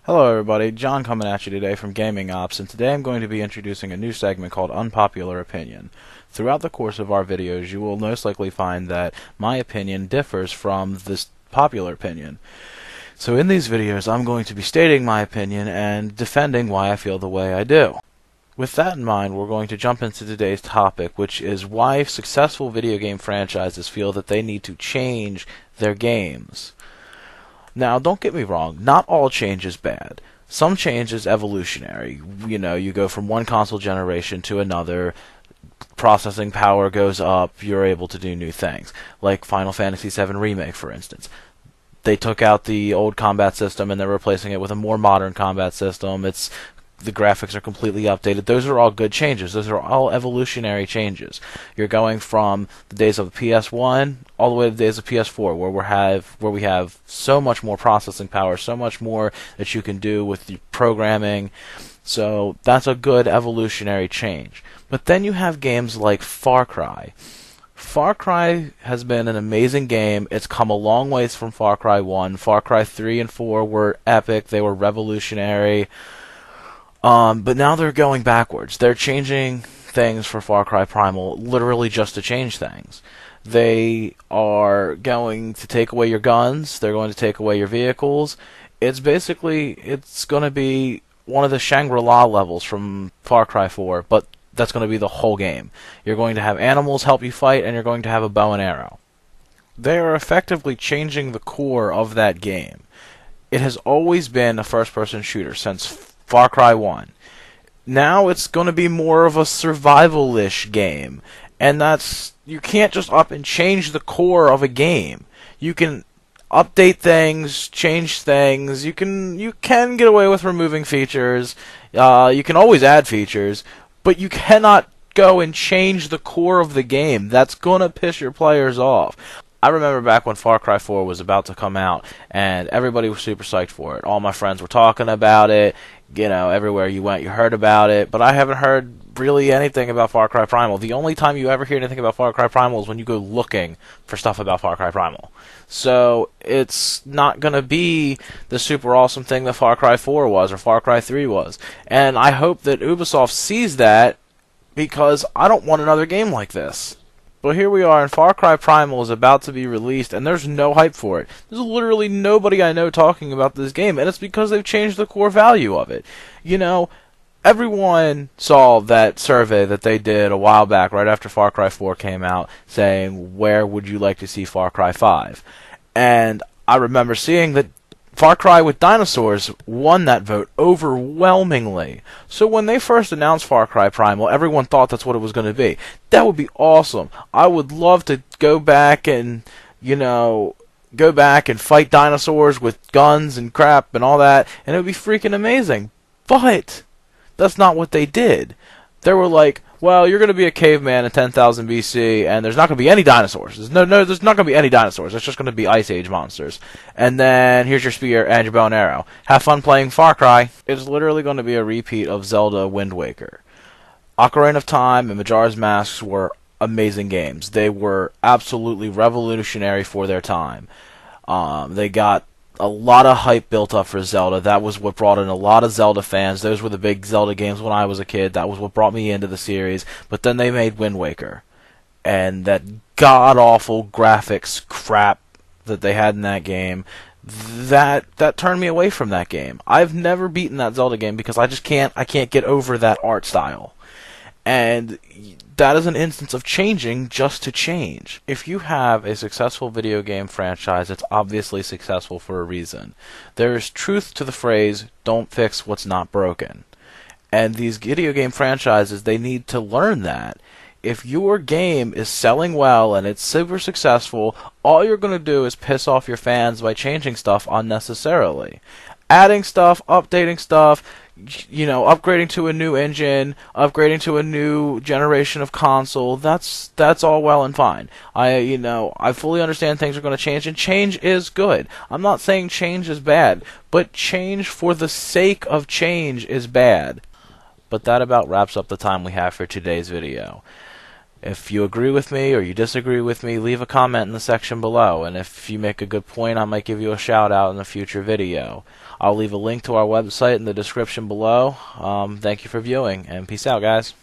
Hello everybody, John coming at you today from Gaming Ops, and today I'm going to be introducing a new segment called Unpopular Opinion. Throughout the course of our videos, you will most likely find that my opinion differs from this popular opinion. So in these videos, I'm going to be stating my opinion and defending why I feel the way I do. With that in mind, we're going to jump into today's topic, which is why successful video game franchises feel that they need to change their games. Now, don't get me wrong, not all change is bad. Some change is evolutionary. You know, you go from one console generation to another, processing power goes up, you're able to do new things. Like Final Fantasy VII Remake, for instance. They took out the old combat system and they're replacing it with a more modern combat system. The graphics are completely updated. Those are all good changes. Those are all evolutionary changes. You're going from the days of the PS1 all the way to the days of PS4, where we have so much more processing power, so much more that you can do with the programming. So that's a good evolutionary change. But then you have games like Far Cry. Far Cry has been an amazing game. It's come a long ways from Far Cry 1. Far Cry 3 and 4 were epic. They were revolutionary. But now they're going backwards. They're changing things for Far Cry Primal literally just to change things. They are going to take away your guns. They're going to take away your vehicles. It's going to be one of the Shangri-La levels from Far Cry 4, but that's going to be the whole game. You're going to have animals help you fight, and you're going to have a bow and arrow. They are effectively changing the core of that game. It has always been a first-person shooter since Far Cry 1. Now it's going to be more of a survival-ish game. And you can't just up and change the core of a game. You can update things, change things. You can get away with removing features. You can always add features. But you cannot go and change the core of the game. That's going to piss your players off. I remember back when Far Cry 4 was about to come out, and everybody was super psyched for it. All my friends were talking about it. You know, everywhere you went, you heard about it. But I haven't heard really anything about Far Cry Primal. The only time you ever hear anything about Far Cry Primal is when you go looking for stuff about Far Cry Primal. So it's not going to be the super awesome thing that Far Cry 4 was or Far Cry 3 was. And I hope that Ubisoft sees that, because I don't want another game like this. But here we are, and Far Cry Primal is about to be released, and there's no hype for it. There's literally nobody I know talking about this game, and it's because they've changed the core value of it. You know, everyone saw that survey that they did a while back, right after Far Cry 4 came out, saying, where would you like to see Far Cry 5? And I remember seeing that Far Cry with dinosaurs won that vote overwhelmingly. So when they first announced Far Cry Primal, everyone thought that's what it was going to be. That would be awesome. I would love to go back and, fight dinosaurs with guns and crap and all that, and it would be freaking amazing. But that's not what they did. They were like, well, you're going to be a caveman in 10,000 BC, and there's not going to be any dinosaurs. There's not going to be any dinosaurs. It's just going to be Ice Age monsters. And then here's your spear and your bow and arrow. Have fun playing Far Cry. It's literally going to be a repeat of Zelda Wind Waker. Ocarina of Time and Majora's Mask were amazing games. They were absolutely revolutionary for their time. They got a lot of hype built up for Zelda. That was what brought in a lot of Zelda fans. Those were the big Zelda games when I was a kid. That was what brought me into the series. But then they made Wind Waker. And that god-awful graphics crap that they had in that game, that turned me away from that game. I've never beaten that Zelda game because I can't get over that art style. And that is an instance of changing just to change. If you have a successful video game franchise, it's obviously successful for a reason. There is truth to the phrase, don't fix what's not broken. And these video game franchises, they need to learn that. If your game is selling well and it's super successful, all you're going to do is piss off your fans by changing stuff unnecessarily. Adding stuff, updating stuff, upgrading to a new engine, upgrading to a new generation of console, that's all well and fine. I fully understand things are going to change, and change is good. I'm not saying change is bad, but change for the sake of change is bad. But that about wraps up the time we have for today's video. If you agree with me or you disagree with me, leave a comment in the section below, and if you make a good point, I might give you a shout out in a future video. I'll leave a link to our website in the description below. Thank you for viewing, and peace out, guys.